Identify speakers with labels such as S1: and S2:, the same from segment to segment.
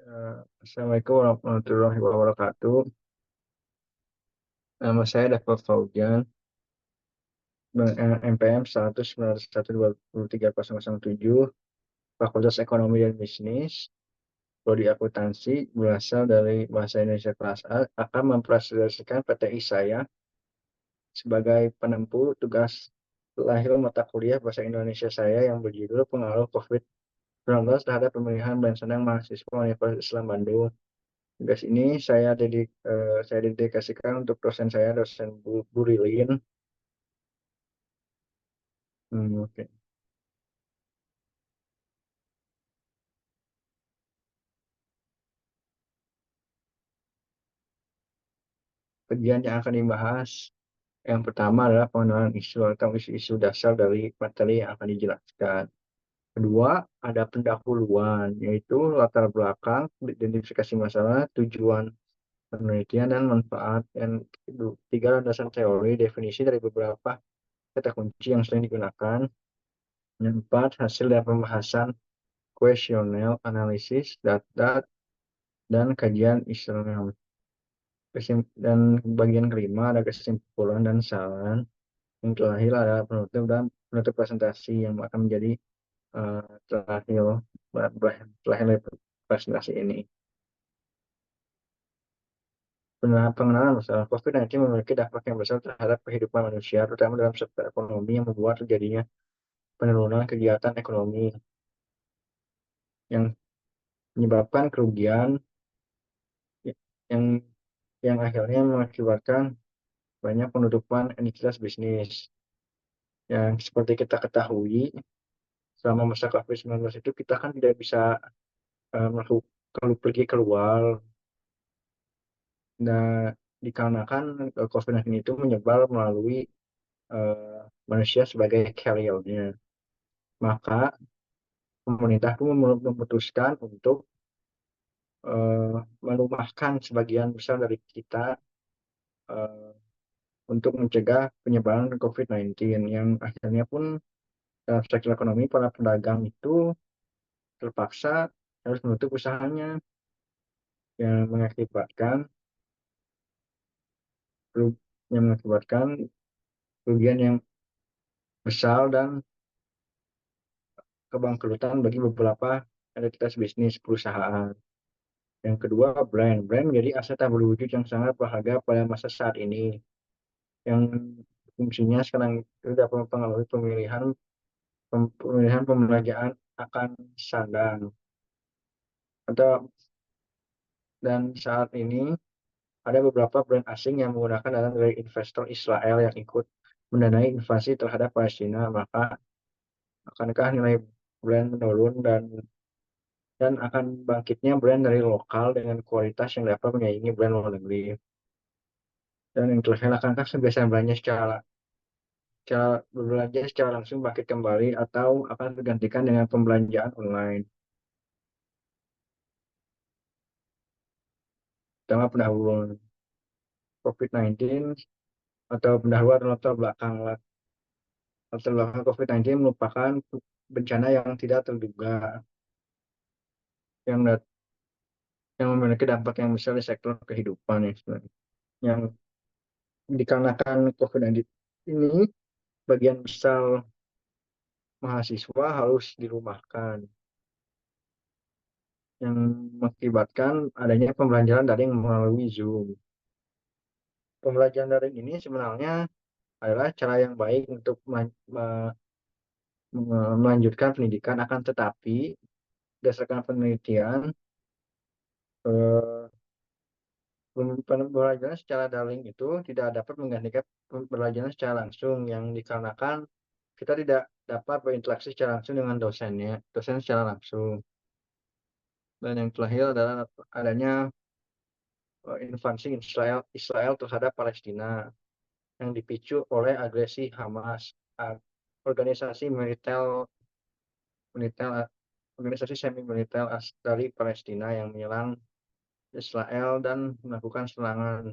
S1: Assalamualaikum warahmatullahi wabarakatuh. Nama saya David Faujan, NPM 191-2303007, Fakultas Ekonomi dan Bisnis, Prodi Akuntansi, berasal dari Bahasa Indonesia kelas A, akan mempresentasikan PTI saya sebagai penempuh tugas lahir mata kuliah Bahasa Indonesia saya yang berjudul Pengaruh COVID-19 terhadap pemilihan dan senang mahasiswa Universitas Islam Bandung. Tugas ini saya dedikasikan untuk dosen saya, dosen Bu Rilin. Oke. Kajian yang akan dibahas, yang pertama adalah pengenalan isu atau isu-isu dasar dari materi yang akan dijelaskan. Kedua, ada pendahuluan, yaitu latar belakang, identifikasi masalah, tujuan penelitian, dan manfaat. Dan tiga, landasan teori, definisi dari beberapa kata kunci yang sering digunakan. Yang empat, hasil dari pembahasan kuesioner, analisis, data, dan kajian eksternal. Dan bagian kelima ada kesimpulan dan saran. Yang terakhir ada penutup presentasi yang akan menjadi terakhir terakhir dari presentasi ini. Pengenalan masalah COVID-19 memiliki dampak yang besar terhadap kehidupan manusia, terutama dalam sektor ekonomi yang membuat terjadinya penurunan kegiatan ekonomi yang menyebabkan kerugian yang yang akhirnya mengakibatkan banyak penutupan entitas bisnis. Yang seperti kita ketahui, selama masa COVID-19 itu kita kan tidak bisa melakukan kalau pergi keluar. Nah, dikarenakan COVID-19 itu menyebar melalui manusia sebagai carrier-nya. Maka pemerintah pun memutuskan untuk merumahkan sebagian besar dari kita eh, untuk mencegah penyebaran COVID-19 yang akhirnya pun dalam sektor ekonomi para pedagang itu terpaksa harus menutup usahanya yang mengakibatkan yang mengakibatkan kerugian yang besar dan kebangkrutan bagi beberapa entitas bisnis perusahaan. Yang kedua, brand menjadi aset yang berwujud yang sangat berharga pada masa saat ini, yang fungsinya sekarang itu dapat mempengaruhi pemilihan pembelanjaan akan sandang. Atau dan saat ini ada beberapa brand asing yang menggunakan dana dari investor Israel yang ikut mendanai invasi terhadap Palestina, maka akankah nilai brand menurun dan akan bangkitnya brand dari lokal dengan kualitas yang dapat menyaingi brand luar negeri. Dan yang terakhir, akankah kebiasaan belanja secara berbelanja secara langsung bangkit kembali atau akan tergantikan dengan pembelanjaan online. Pertama, pendahuluan COVID-19 atau pendahuluan latar belakang. Latar belakang COVID-19 merupakan bencana yang tidak terduga yang yang memiliki dampak yang besar di sektor kehidupan ya sebenarnya. Yang dikarenakan COVID-19 ini, bagian besar mahasiswa harus dirumahkan, yang mengakibatkan adanya pembelajaran daring melalui Zoom. Pembelajaran daring ini sebenarnya adalah cara yang baik untuk melanjutkan pendidikan, akan tetapi berdasarkan penelitian, eh, pembelajaran secara daring itu tidak dapat menggantikan pembelajaran secara langsung, yang dikarenakan kita tidak dapat berinteraksi secara langsung dengan dosen secara langsung. Dan yang terakhir adalah adanya invasi Israel terhadap Palestina yang dipicu oleh agresi Hamas, organisasi militer organisasi semi militer dari Palestina yang menyerang Israel dan melakukan serangan.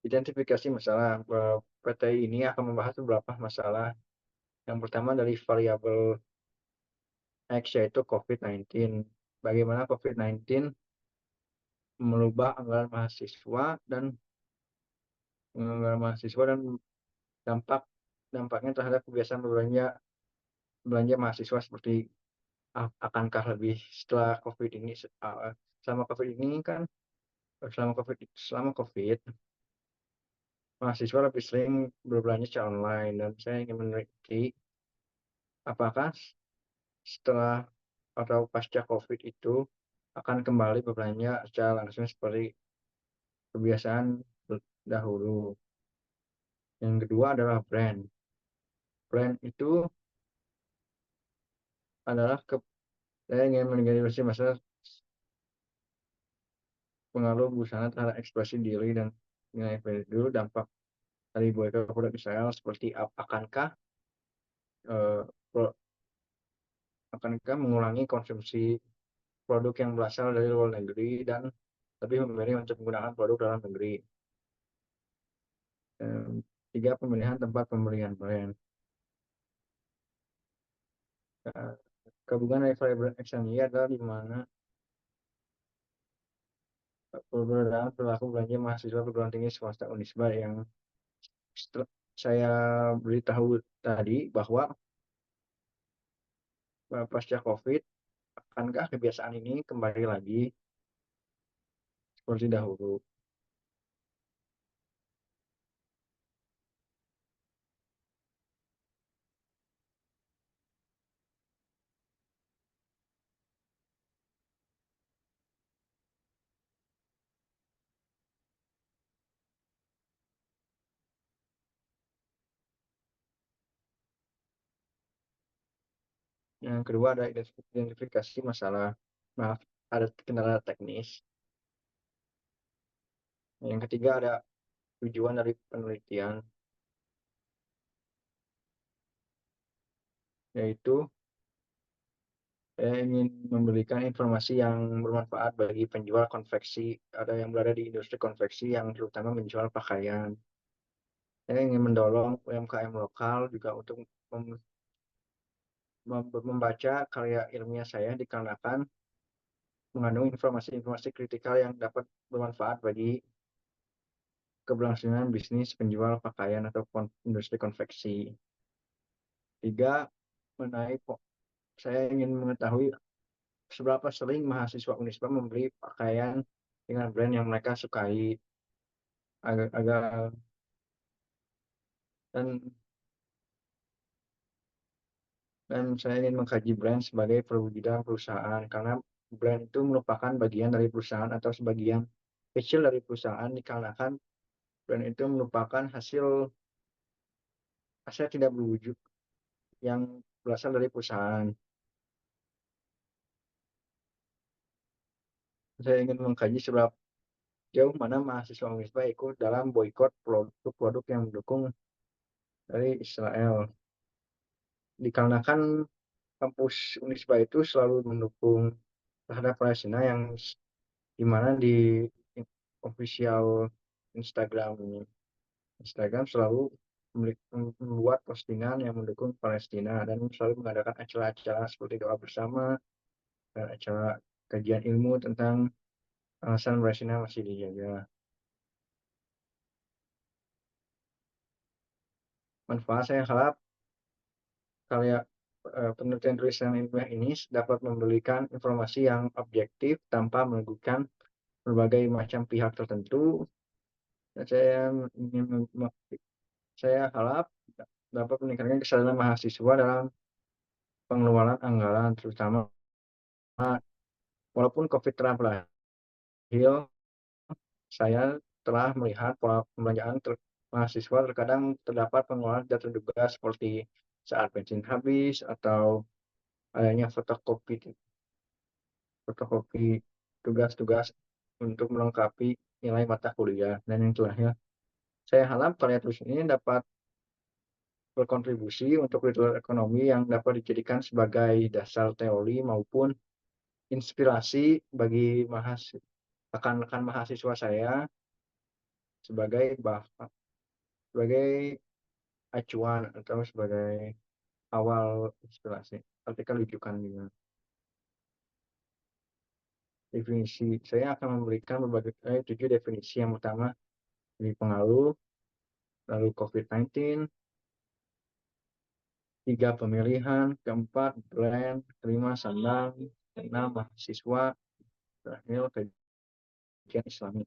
S1: Identifikasi masalah, PTI ini akan membahas beberapa masalah Yang pertama dari variabel X yaitu COVID-19. Bagaimana COVID-19 merubah anggaran mahasiswa dan dampak dampaknya terhadap kebiasaan berbelanja belanja mahasiswa seperti akankah lebih setelah COVID ini selama COVID ini kan selama COVID mahasiswa lebih sering berbelanja secara online dan saya ingin meneliti apakah setelah atau pasca COVID itu akan kembali berbelanja secara langsung seperti kebiasaan dahulu. Yang kedua adalah brand. Brand itu adalah saya ingin mengenai masalah pengaruh busana terhadap ekspresi diri dan nilai value dampak dari boykot produk Israel seperti eh, akankah mengurangi konsumsi produk yang berasal dari luar negeri dan lebih memilih untuk menggunakan produk dalam negeri. Tiga, pemilihan tempat pembelian brand. Gabungan dari variabel X dan Y adalah di mana perbedaan perilaku belanja mahasiswa perguruan tinggi swasta Unisba yang saya beritahu tadi bahwa pasca COVID akankah kebiasaan ini kembali lagi seperti dahulu. Yang kedua ada identifikasi masalah, maaf, ada kendala teknis. Yang ketiga ada tujuan dari penelitian, yaitu saya ingin memberikan informasi yang bermanfaat bagi penjual konveksi, ada yang berada di industri konveksi yang terutama menjual pakaian. Saya ingin mendorong UMKM lokal juga untuk membaca karya ilmiah saya dikarenakan mengandung informasi-informasi kritikal yang dapat bermanfaat bagi keberlangsungan bisnis penjual pakaian atau industri konveksi. Tiga, mengenai saya ingin mengetahui seberapa sering mahasiswa Unisba membeli pakaian dengan brand yang mereka sukai, agak dan saya ingin mengkaji brand sebagai perwujudan perusahaan karena brand itu merupakan bagian dari perusahaan atau sebagian kecil dari perusahaan dikarenakan brand itu merupakan hasil aset tidak berwujud yang berasal dari perusahaan. Saya ingin mengkaji seberapa jauh mana mahasiswa Unisba ikut dalam boykot produk-produk yang mendukung dari Israel. Dikarenakan kampus Unisba itu selalu mendukung terhadap Palestina yang dimana di official Instagram selalu membuat postingan yang mendukung Palestina dan selalu mengadakan acara-acara seperti doa bersama dan acara kajian ilmu tentang alasan Palestina masih dijaga. Manfaat saya harap karya penelitian tulisan ilmiah ini dapat memberikan informasi yang objektif tanpa merugikan berbagai macam pihak tertentu. Saya ingin saya harap dapat meningkatkan kesadaran mahasiswa dalam pengeluaran anggaran, terutama walaupun COVID telah berakhir, saya telah melihat pola pembelanjaan mahasiswa terkadang terdapat pengeluaran tidak terduga seperti saat bensin habis atau adanya fotokopi tugas-tugas untuk melengkapi nilai mata kuliah. Dan yang terakhir, saya harap karya tulis ini dapat berkontribusi untuk literasi ekonomi yang dapat dijadikan sebagai dasar teori maupun inspirasi bagi rekan-rekan mahasiswa saya sebagai sebagai acuan atau sebagai awal inspirasi. Artikel rujukan juga. Definisi, saya akan memberikan 7 definisi. Yang pertama, dari pengaruh, lalu COVID-19, 3 pemilihan, keempat brand, kelima sandang, keenam mahasiswa, terakhir kajian Islami.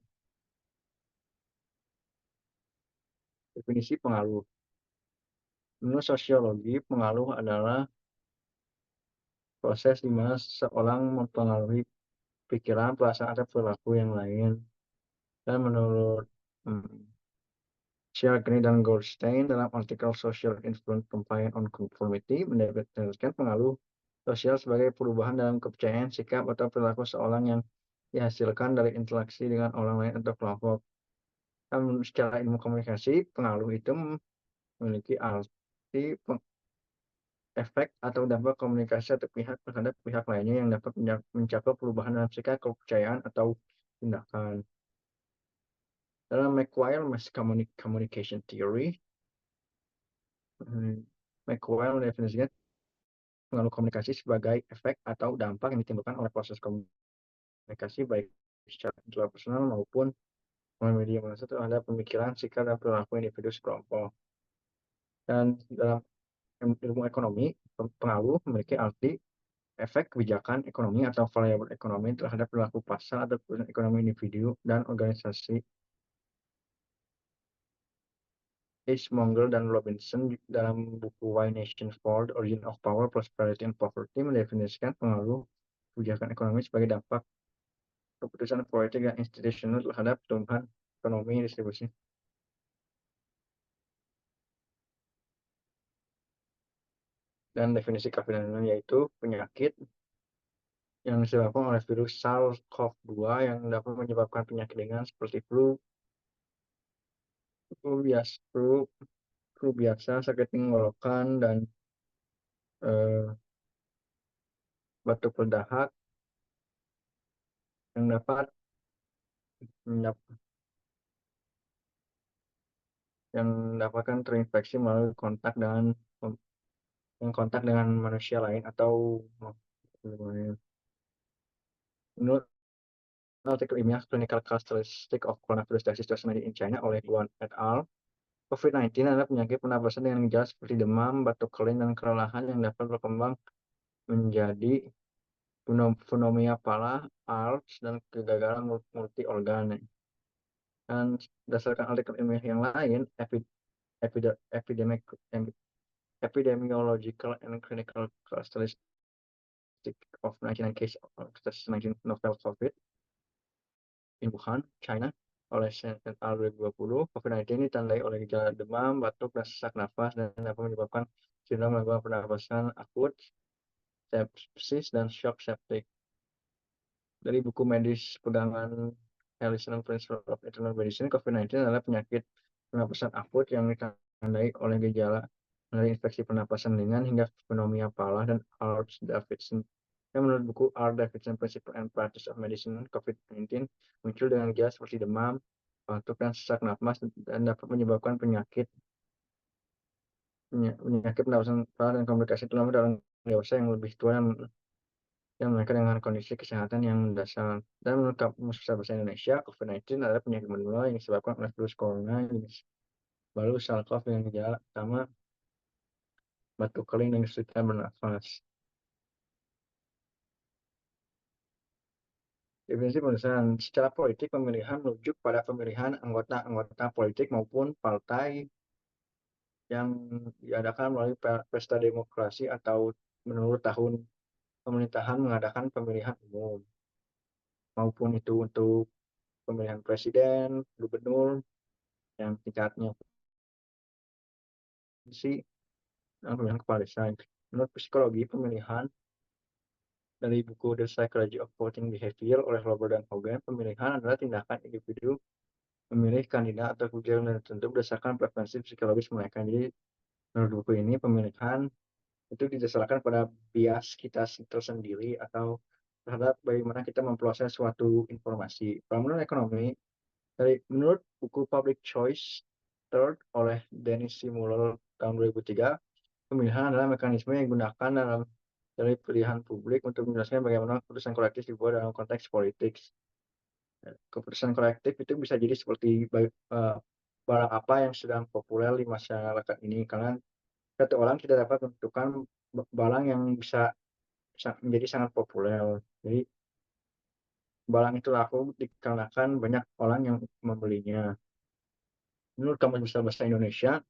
S1: Definisi pengaruh. Menurut sosiologi, pengaruh adalah proses di mana seseorang mempengaruhi pikiran, perasaan, atau perilaku yang lain. Dan menurut Cialdini dan Goldstein dalam artikel Social Influence Compliance on Conformity mendefinisikan pengaruh sosial sebagai perubahan dalam kepercayaan, sikap, atau perilaku seorang yang dihasilkan dari interaksi dengan orang lain atau kelompok. Dan secara ilmu komunikasi, pengaruh itu memiliki arti efek atau dampak komunikasi atau pihak terhadap pihak lainnya yang dapat mencapai perubahan dalam sikap, kepercayaan, atau tindakan. Dalam McQuire Mass Communication Theory, McQuire mendefinisikan pengaruh komunikasi sebagai efek atau dampak yang ditimbulkan oleh proses komunikasi baik secara intrapersonal maupun media massa terhadap pemikiran, sikap, dan perilaku individu sekelompok. Dan dalam ilmu ekonomi, pengaruh memiliki arti efek kebijakan ekonomi atau variabel ekonomi terhadap perilaku pasar atau keputusan ekonomi individu dan organisasi. Eastmonger dan Robinson dalam buku Why Nations Fall: The Origin of Power, Prosperity, and Poverty mendefinisikan pengaruh kebijakan ekonomi sebagai dampak keputusan politik dan institusional terhadap pertumbuhan ekonomi distribusi. Dan definisi COVID-19 yaitu penyakit yang disebabkan oleh virus SARS-CoV-2 yang dapat menyebabkan penyakit ringan seperti flu biasa, sakit tenggorokan, dan batuk berdahak yang dapat mendapatkan terinfeksi melalui kontak dengan manusia lain atau menurut artikel ilmiah Clinical Characteristics of Coronavirus Disease 2019 in China oleh Guan et al. COVID-19 adalah penyakit pernapasan dengan gejala seperti demam, batuk kering, dan kelelahan yang dapat berkembang menjadi pneumonia parah, ARDS, dan kegagalan multi organ. Dan berdasarkan artikel ilmiah yang lain, epidemiological and clinical characteristics of 99 case of 19 novel COVID in Wuhan, China, oleh Shen et al. 2020, COVID-19 ditandai oleh gejala demam, batuk, dan sesak nafas, dan dapat menyebabkan sindrom gangguan pernapasan akut, sepsis, dan shock septic. Dari buku medis pegangan Harrison Principles of Internal Medicine, COVID-19 adalah penyakit pernapasan akut yang ditandai oleh gejala dari infeksi pernapasan ringan hingga pneumonia parah dan ARDS-Davidson. Yang menurut buku R. Davidson Principles and Practice of Medicine, COVID-19 muncul dengan gejala seperti demam, batuk, dan sesak napas, dan dapat menyebabkan penyakit pernapasan parah dan komplikasi terutama dalam dewasa yang lebih tua yang mereka dengan kondisi kesehatan yang mendasar. Dan menurut Kamus Besar Bahasa Indonesia, COVID-19 adalah penyakit menular yang disebabkan oleh virus corona jenis baru SARS-CoV dengan gejala utama batuk kering dan kesulitan bernafas. Definisi penulisan secara politik, pemilihan merujuk pada pemilihan anggota-anggota politik maupun partai yang diadakan melalui pesta demokrasi atau menurut tahun pemerintahan mengadakan pemilihan umum, maupun itu untuk pemilihan presiden, gubernur, yang tingkatnya provinsi, dan pemilihan kepala desa. Menurut psikologi pemilihan dari buku The Psychology of Voting Behavior oleh Robert dan Hogan, pemilihan adalah tindakan individu memilih kandidat atau kebijakan tertentu berdasarkan preferensi psikologis mereka. Jadi menurut buku ini pemilihan itu didasarkan pada bias kita tersendiri atau terhadap bagaimana kita memproses suatu informasi. Kalau menurut ekonomi, menurut buku Public Choice Third oleh Dennis C. Muller tahun 2003, Pemilihan adalah mekanisme yang digunakan dari pilihan publik untuk menjelaskan bagaimana keputusan kolektif dibuat dalam konteks politik. Keputusan kolektif itu bisa jadi seperti barang apa yang sedang populer di masyarakat ini, karena satu orang tidak dapat menentukan barang yang bisa menjadi sangat populer. Jadi barang itu laku dikarenakan banyak orang yang membelinya. Menurut Kamus Besar Bahasa Indonesia,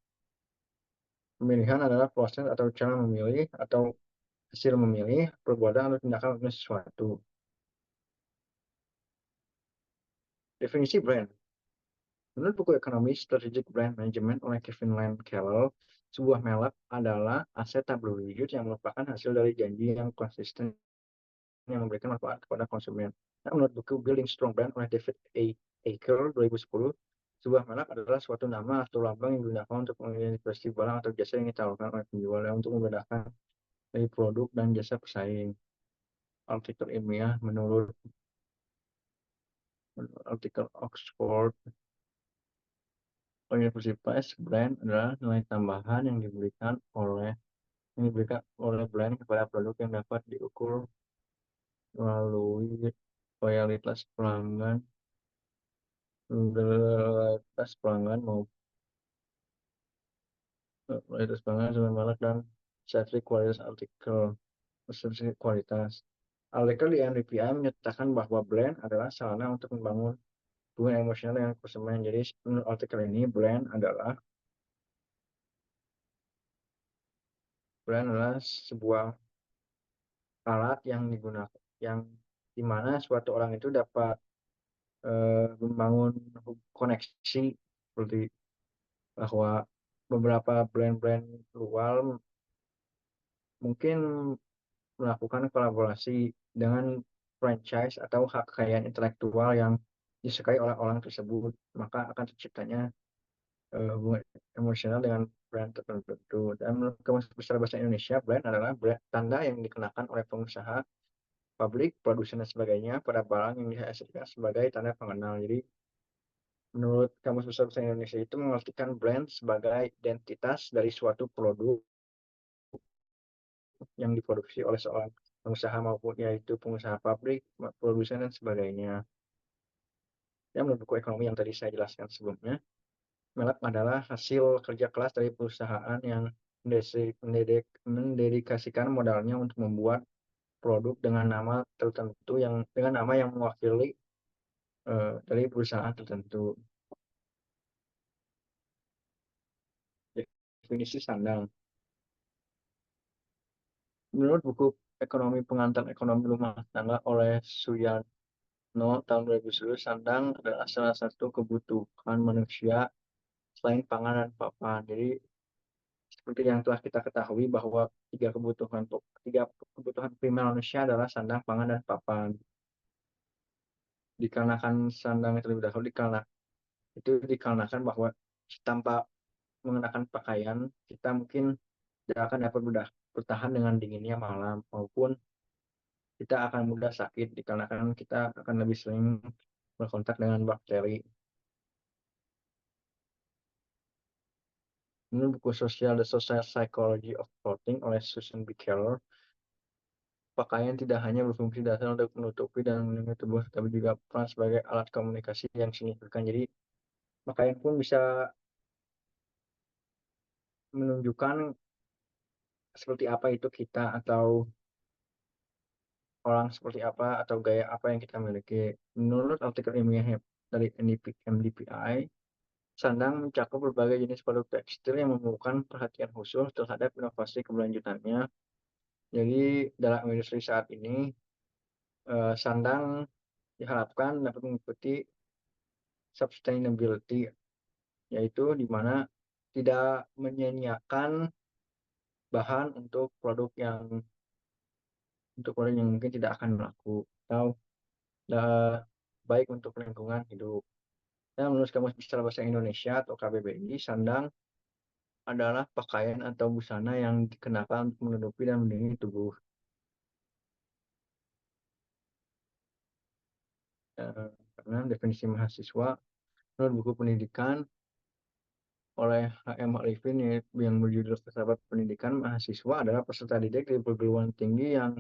S1: pemilihan adalah proses atau cara memilih atau hasil memilih perbuatan atau tindakan untuk sesuatu. Definisi brand. Menurut buku ekonomi Strategic Brand Management oleh Kevin Lane Carroll, sebuah merek adalah aset tak berwujud yang merupakan hasil dari janji yang konsisten yang memberikan manfaat kepada konsumen. Nah, menurut buku Building Strong Brand oleh David A. Aker 2010, sebuah merek adalah suatu nama atau lambang yang digunakan untuk mengidentifikasi barang atau jasa yang ditawarkan oleh penjual untuk membedakan dari produk dan jasa pesaing. Artikel ilmiah menurut artikel Oxford University Press, brand adalah nilai tambahan yang diberikan oleh brand kepada produk yang dapat diukur melalui loyalitas pelanggan, loyalitas pelanggan maupun loyalitas pelanggan sama merek dan sertifikat kualitas artikel. Sertifikat kualitas. Artikel di NDPI menyatakan bahwa brand adalah sarana untuk membangun hubungan emosional dengan konsumen. Jadi menurut artikel ini brand adalah sebuah alat yang digunakan yang dimana suatu orang itu dapat membangun koneksi, seperti bahwa beberapa brand-brand luar mungkin melakukan kolaborasi dengan franchise atau hak kekayaan intelektual yang disukai oleh orang tersebut, maka akan terciptanya hubungan emosional dengan brand tertentu. Dan menurut Kamus Besar Bahasa Indonesia, brand adalah tanda yang dikenakan oleh pengusaha, pabrik, produsen, dan sebagainya pada barang yang dihasilkan sebagai tanda pengenal. Jadi menurut Kamus Besar Bahasa Indonesia itu mengartikan brand sebagai identitas dari suatu produk yang diproduksi oleh seorang pengusaha maupun yaitu pengusaha pabrik, produsen, dan sebagainya. Yang menurut buku ekonomi yang tadi saya jelaskan sebelumnya, merek adalah hasil kerja keras dari perusahaan yang mendedikasikan modalnya untuk membuat produk dengan nama tertentu dengan nama yang mewakili dari perusahaan tertentu. Definisi sandang. Menurut buku Ekonomi Pengantar Ekonomi Rumah Tangga oleh Suyarno tahun 2010, sandang adalah salah satu kebutuhan manusia selain pangan dan papan. Jadi seperti yang telah kita ketahui bahwa tiga kebutuhan primer manusia adalah sandang, pangan, dan papan. Dikarenakan sandang terlebih dahulu dikarenakan bahwa tanpa mengenakan pakaian kita mungkin tidak akan dapat bertahan dengan dinginnya malam, maupun kita akan mudah sakit dikarenakan kita akan lebih sering berkontak dengan bakteri. Menurut buku The Social Psychology of Clothing oleh Susan B. Keller, pakaian tidak hanya berfungsi dasar untuk menutupi dan melindungi tubuh, tapi juga peran sebagai alat komunikasi yang signifikan. Jadi pakaian pun bisa menunjukkan seperti apa itu kita, atau orang seperti apa, atau gaya apa yang kita miliki. Menurut artikel ilmiah dari MDPI, sandang mencakup berbagai jenis produk tekstil yang memerlukan perhatian khusus terhadap inovasi keberlanjutannya. Jadi dalam industri saat ini, sandang diharapkan dapat mengikuti sustainability, yaitu di mana tidak menyia-nyiakan bahan untuk produk yang mungkin tidak akan berlaku atau baik untuk lingkungan hidup. Dan menurut Kamus Besar Bahasa Indonesia atau KBBI, sandang adalah pakaian atau busana yang dikenakan untuk menutupi dan melindungi tubuh. Karena definisi mahasiswa menurut buku pendidikan, oleh H.M. Arifin yang berjudul Filsafat Pendidikan Mahasiswa adalah peserta didik di perguruan tinggi yang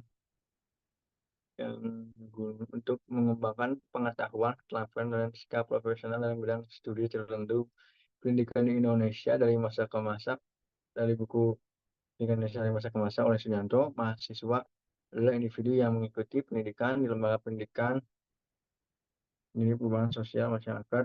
S1: untuk mengembangkan pengetahuan, keterampilan, dan sikap profesional dalam bidang studi tertentu pendidikan di Indonesia dari masa ke masa. Dari buku Indonesia dari masa ke masa oleh Sujanto, mahasiswa adalah individu yang mengikuti pendidikan di lembaga pendidikan ini perubahan sosial masyarakat.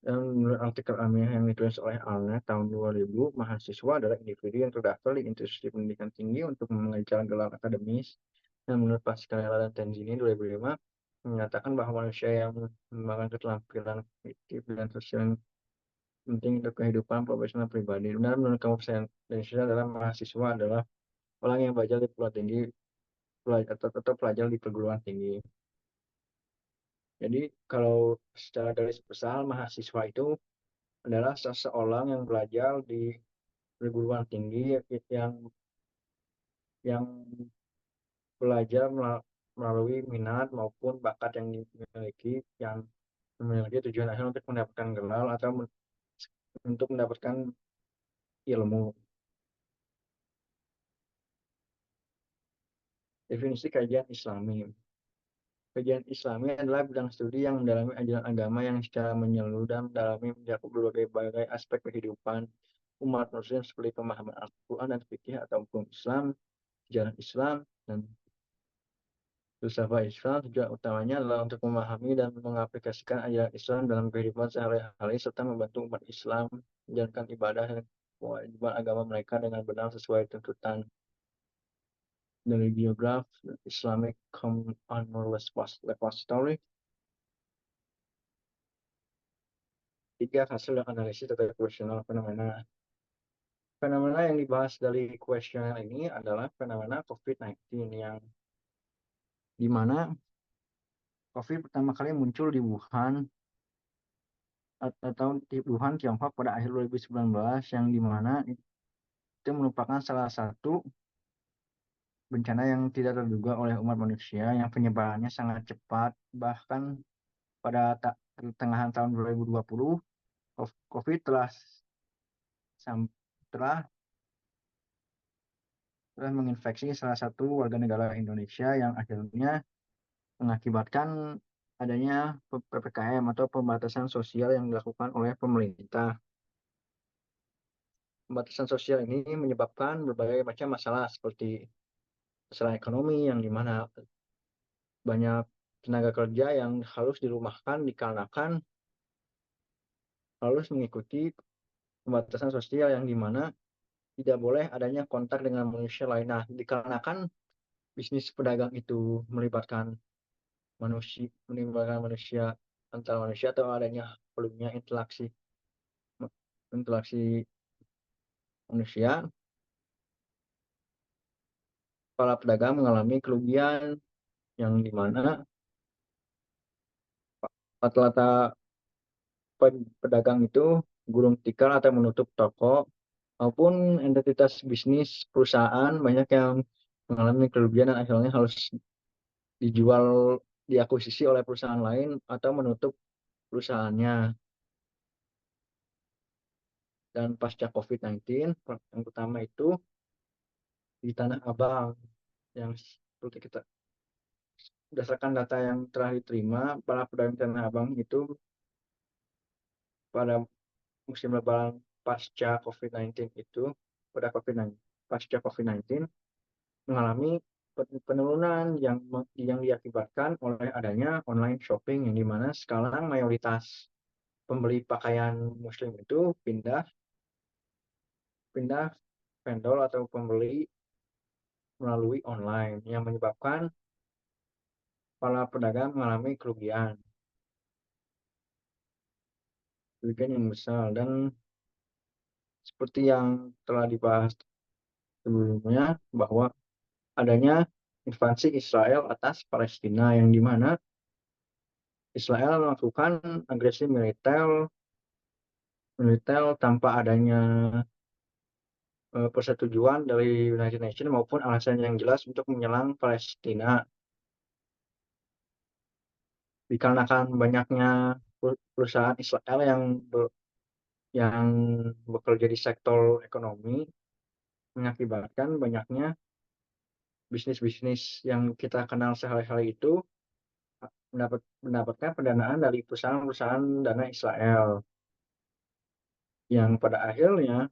S1: Dan menurut artikel ilmiah yang ditulis oleh Arne tahun 2000, mahasiswa adalah individu yang terdaftar di institusi pendidikan tinggi untuk mengejar gelar akademis. Dan menurut Pascalia dan Tenzini 2005, menyatakan bahwa manusia yang mengembangkan keterampilan kognitif dan sosial yang penting untuk kehidupan profesional pribadi. Benar, menurut Kamus Indonesia adalah mahasiswa adalah orang yang belajar di perguruan tinggi atau pelajar di perguruan tinggi. Jadi kalau secara garis besar mahasiswa itu adalah seseorang yang belajar di perguruan tinggi yang belajar melalui minat maupun bakat yang dimiliki, yang memiliki tujuan akhir untuk mendapatkan gelar atau untuk mendapatkan ilmu. Definisi kajian Islami. Kajian Islami adalah bidang studi yang mendalami ajaran agama yang secara menyeluruh dan mendalami mencakup berbagai aspek kehidupan umat muslim seperti pemahaman Al-Quran dan fikih atau hukum Islam, sejarah Islam, dan filsafat Islam. Tujuan utamanya adalah untuk memahami dan mengaplikasikan ajaran Islam dalam kehidupan sehari-hari serta membantu umat Islam menjalankan ibadah dan kewajiban agama mereka dengan benar sesuai tuntutan. Dari biograf Islamic Annual Repository. 3. Hasil dan analisis terkait kuesioner fenomena. Fenomena yang dibahas dari kuesioner ini adalah fenomena COVID-19 yang dimana COVID pertama kali muncul di Wuhan atau di Wuhan, Tiongkok pada akhir 2019, yang dimana itu merupakan salah satu bencana yang tidak terduga oleh umat manusia yang penyebarannya sangat cepat. Bahkan pada pertengahan tahun 2020, COVID telah menginfeksi salah satu warga negara Indonesia yang akhirnya mengakibatkan adanya PPKM atau pembatasan sosial yang dilakukan oleh pemerintah. Pembatasan sosial ini menyebabkan berbagai macam masalah seperti masalah ekonomi yang dimana banyak tenaga kerja yang harus dirumahkan dikarenakan harus mengikuti pembatasan sosial yang dimana tidak boleh adanya kontak dengan manusia lain. Nah, dikarenakan bisnis pedagang itu melibatkan manusia antar manusia atau adanya perlunya interaksi manusia, para pedagang mengalami kerugian yang dimana rata-rata pedagang itu gulung tikar atau menutup toko, maupun entitas bisnis perusahaan banyak yang mengalami kerugian dan akhirnya harus dijual, diakuisisi oleh perusahaan lain atau menutup perusahaannya. Dan pasca COVID-19, yang pertama itu di Tanah Abang, yang seperti kita berdasarkan data yang telah diterima, para pedagang Tanah Abang itu pada musim lebaran pasca COVID-19 itu, pasca COVID-19 mengalami penurunan yang diakibatkan oleh adanya online shopping, yang dimana sekarang mayoritas pembeli pakaian muslim itu pindah vendor atau pembeli melalui online, yang menyebabkan para pedagang mengalami kerugian yang besar. Dan seperti yang telah dibahas sebelumnya, bahwa adanya invasi Israel atas Palestina, yang dimana Israel melakukan agresi militer tanpa adanya persetujuan dari United Nations maupun alasan yang jelas untuk menyerang Palestina. Dikarenakan banyaknya perusahaan Israel yang yang bekerja di sektor ekonomi mengakibatkan banyaknya bisnis-bisnis yang kita kenal sehari-hari itu mendapatkan pendanaan dari perusahaan-perusahaan dana Israel yang pada akhirnya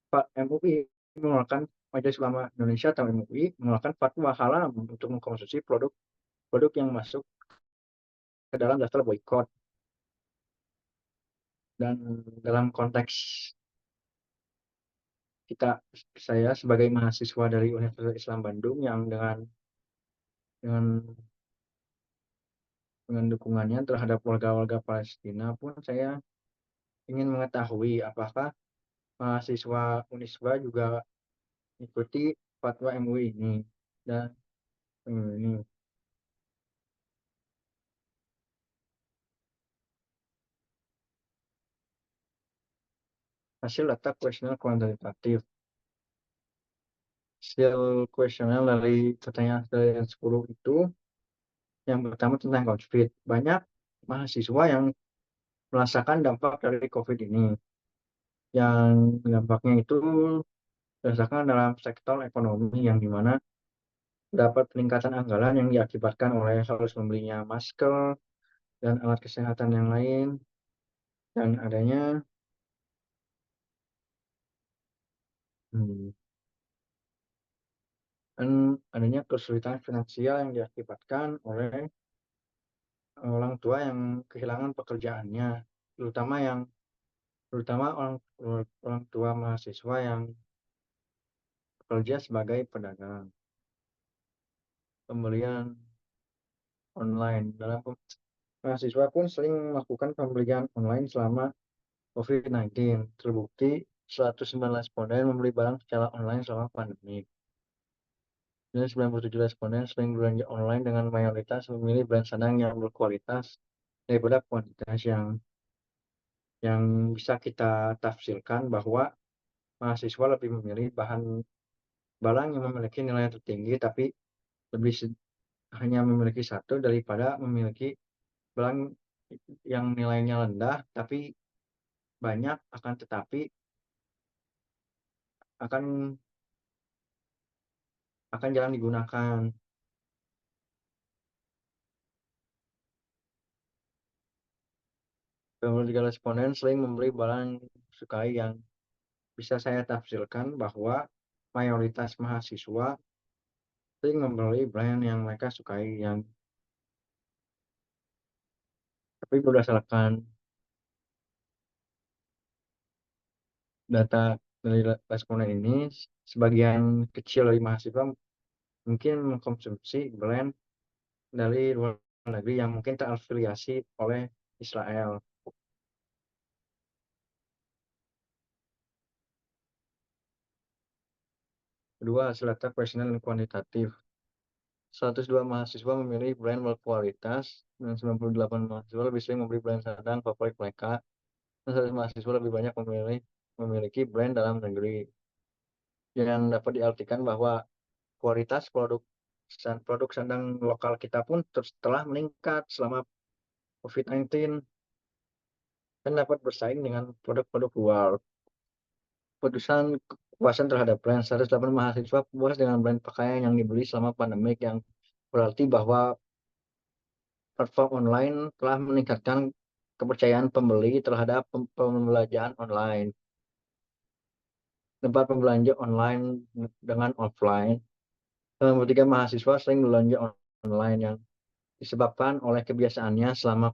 S1: Pak MUI mengeluarkan Majelis Ulama Indonesia atau MUI mengeluarkan fatwa haram untuk mengkonsumsi produk yang masuk ke dalam daftar boykot. Dan dalam konteks saya sebagai mahasiswa dari Universitas Islam Bandung yang dengan dukungannya terhadap warga-warga Palestina pun saya ingin mengetahui apakah mahasiswa Unisba juga mengikuti fatwa MUI ini. Dan ini hasil data kuesioner kuantitatif. Hasil kuesioner dari pertanyaan dari 10 itu, yang pertama tentang COVID. Banyak mahasiswa yang merasakan dampak dari COVID ini. Yang dampaknya itu dirasakan dalam sektor ekonomi yang dimana dapat peningkatan anggaran yang diakibatkan oleh harus membelinya masker dan alat kesehatan yang lain, dan hmm, adanya kesulitan finansial yang diakibatkan oleh orang tua yang kehilangan pekerjaannya, terutama orang orang tua mahasiswa yang bekerja sebagai pedagang. Pembelian online mahasiswa pun sering melakukan pembelian online selama COVID-19. Terbukti 119 responden membeli barang secara online selama pandemi. Dan 97 responden sering belanja online dengan mayoritas memilih brand sandang yang berkualitas daripada kuantitas yang bisa kita tafsirkan bahwa mahasiswa lebih memilih barang yang memiliki nilai yang tertinggi tapi lebih hanya memiliki satu daripada memiliki barang yang nilainya rendah tapi banyak akan tetapi akan jarang digunakan. 93 responden sering membeli barang sukai yang bisa saya tafsirkan bahwa mayoritas mahasiswa sering membeli brand yang mereka sukai yang tapi berdasarkan data dari responden ini sebagian kecil dari mahasiswa mungkin mengkonsumsi brand dari luar negeri yang mungkin terafiliasi oleh Israel. Kedua, hasil data kuesioner dan kuantitatif. 102 mahasiswa memilih brand berkualitas dan 98 mahasiswa lebih sering membeli brand sedang favorit mereka, dan 100 mahasiswa lebih banyak memiliki brand dalam negeri. Yang dapat diartikan bahwa kualitas produk sandang lokal kita pun telah meningkat selama COVID-19 dan dapat bersaing dengan produk-produk luar. Kepuasan terhadap brand. 108 mahasiswa puas dengan brand pakaian yang dibeli selama pandemik, yang berarti bahwa platform online telah meningkatkan kepercayaan pembeli terhadap pembelanjaan online. Tempat pembelanja online dengan offline. Ketiga, mahasiswa sering belanja online yang disebabkan oleh kebiasaannya selama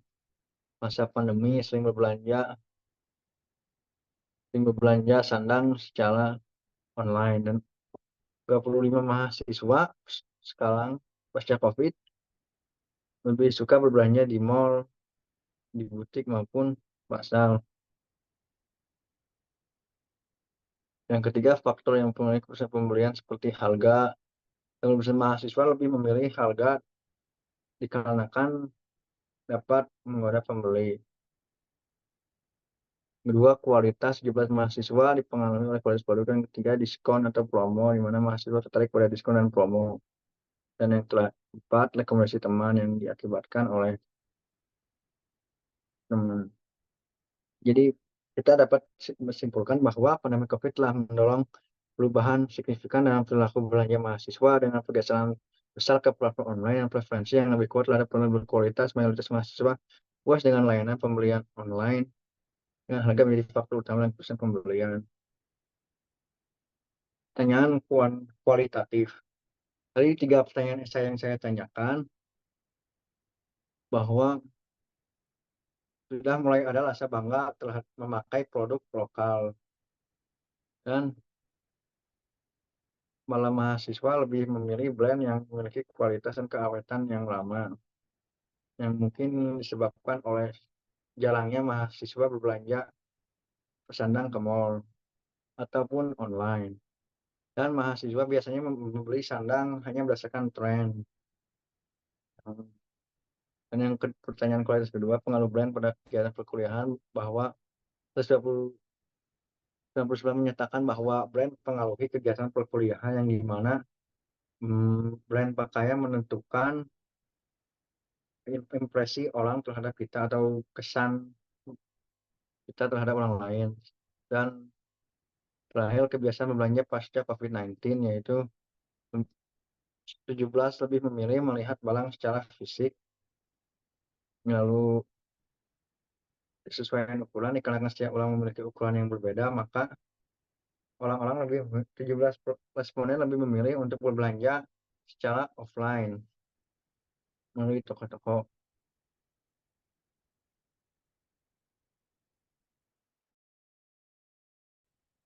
S1: masa pandemi sering berbelanja sandang secara online. Dan 35 mahasiswa sekarang pasca COVID lebih suka berbelanja di mall, di butik maupun pasar. Yang ketiga, faktor yang mempengaruhi keputusan pembelian seperti harga. Yang mahasiswa lebih memilih harga dikarenakan dapat menggoda pembeli. Kedua, kualitas 17 mahasiswa dipengaruhi oleh kualitas produk. Yang ketiga, diskon atau promo, di mana mahasiswa tertarik pada diskon dan promo. Dan yang keempat, rekomendasi teman yang diakibatkan oleh teman. Jadi kita dapat menyimpulkan bahwa pandemi COVID telah mendorong perubahan signifikan dalam perilaku belanja mahasiswa dengan pergeseran besar ke platform online yang preferensi yang lebih kuat terhadap produk berkualitas. Mayoritas mahasiswa puas dengan layanan pembelian online dengan harga menjadi faktor utama dalam keputusan pembelian. Pertanyaan kualitatif. Dari 3 pertanyaan yang saya tanyakan, bahwa sudah mulai ada rasa bangga telah memakai produk lokal, dan malah mahasiswa lebih memilih brand yang memiliki kualitas dan keawetan yang lama, yang mungkin disebabkan oleh jarangnya mahasiswa berbelanja bersandang ke mall ataupun online. Dan mahasiswa biasanya membeli sandang hanya berdasarkan tren. Dan yang pertanyaan kualitas kedua, pengaruh brand pada kegiatan perkuliahan, bahwa 99 menyatakan bahwa brand mempengaruhi kegiatan perkuliahan, yang dimana brand pakaian menentukan impresi orang terhadap kita atau kesan kita terhadap orang lain. Dan terakhir, kebiasaan berbelanja pasca COVID-19, yaitu 17 lebih memilih melihat barang secara fisik, lalu sesuai ukuran. Dikarenakan setiap orang memiliki ukuran yang berbeda, maka orang-orang lebih 17 responden lebih memilih untuk berbelanja secara offline melalui toko-toko.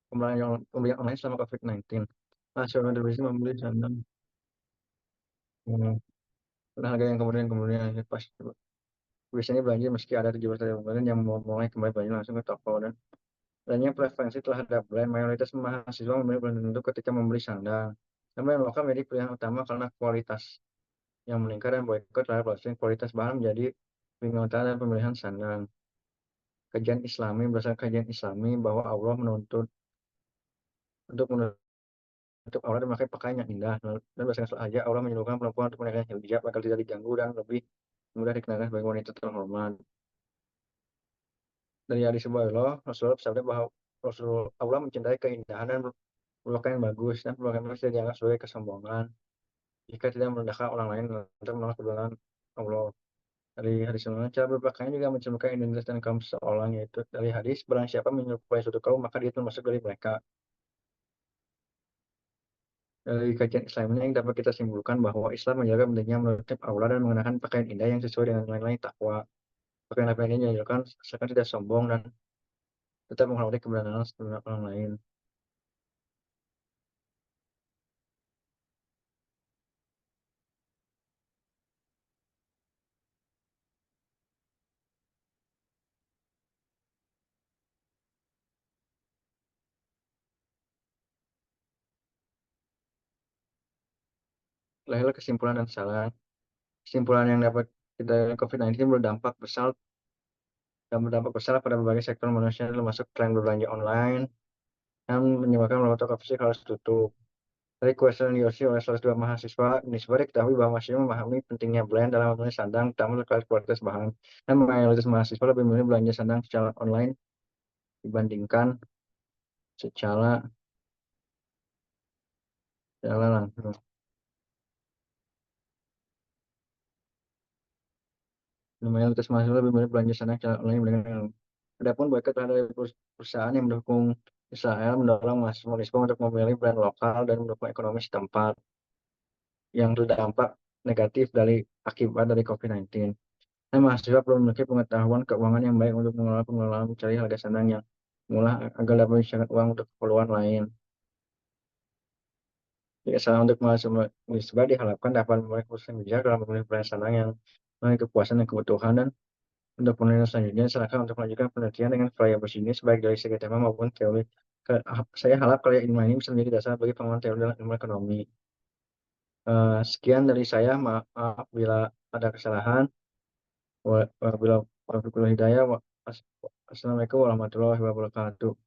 S1: Pembelian online selama COVID-19. Nasional Indonesia membeli sandang. Nah, harga yang kemudian pas biasanya belanja meski ada 17 hari kemudian yang mau mulai kembali belanja langsung ke toko. Dan adanya preferensi terhadap brand, mayoritas mahasiswa memilih brand tertentu ketika membeli sandang. Namun lokal menjadi pilihan utama karena kualitas yang meningkat, dan boykot terhadap kualitas bahan menjadi pilihan utama dalam pemilihan sandang. Kajian Islami. Berdasarkan kajian Islami, bahwa Allah menuntut untuk menutup aurat dan memakai pakaian yang indah. Dan berdasarkan surah Al Allah menyuruhkan perempuan untuk mengenakan hijab agar tidak diganggu dan lebih mudah dikenalkan sebagai wanita terhormat. Dari hadis Rasulullah, Rasulullah bersabda bahwa Allah mencintai keindahan dan berpakaian bagus, dan berpakaian bagus tidak dianggap sebagai kesombongan jika tidak merendahkan orang lain untuk menolak kebenaran Allah. Dari hadis sebelumnya, cara berpakaian juga mencerminkan identitas dan kaum seseorang, yaitu dari hadis, barang siapa menyerupai suatu kaum maka dia termasuk dari mereka. Dari kajian Islam ini yang dapat kita simpulkan bahwa Islam menjaga pentingnya menutup aurat dan mengenakan pakaian indah yang sesuai dengan nilai-nilai takwa. Pakaian ini dianjurkan asalkan tidak sombong dan tetap menghormati kebenaran seluruh orang lain. Lahirlah kesimpulan dan saran. Kesimpulan yang dapat kita COVID-19 berdampak besar pada berbagai sektor manusia, termasuk tren berbelanja online yang menyebabkan beberapa toko fisik harus tutup. Dari question Yosi oleh 102 mahasiswa Unisba, diketahui bahwa mahasiswa memahami pentingnya brand dalam memilih sandang, terutama terkait kualitas bahan. Dan mayoritas mahasiswa lebih memilih belanja sandang secara online dibandingkan secara langsung. Mayoritas mahasiswa lebih memilih belanja sandang secara online dibandingkan. Adapun boykot terhadap perusahaan yang mendukung Israel mendorong mahasiswa Unisba untuk memilih brand lokal dan mendukung ekonomi setempat yang terdampak negatif akibat dari COVID-19. Dan mahasiswa perlu memiliki pengetahuan keuangan yang baik untuk mengelola pengelolaan mencari harga sandang yang murah agar dapat menyisihkan uang untuk keperluan lain. Jadi, saran untuk mahasiswa diharapkan dapat memiliki keputusan bijak dalam memilih brand sandang yang memiliki kepuasan dan kebutuhan. Dan untuk penelitian selanjutnya, silakan untuk melanjutkan penelitian dengan variabel jenis baik dari segi tema maupun teori. Saya harap karya ilmu ini bisa menjadi dasar bagi pengembangan teori dalam ilmu ekonomi. Sekian dari saya, maaf bila ada kesalahan. Wabillahi hidayah. Assalamualaikum warahmatullahi wabarakatuh.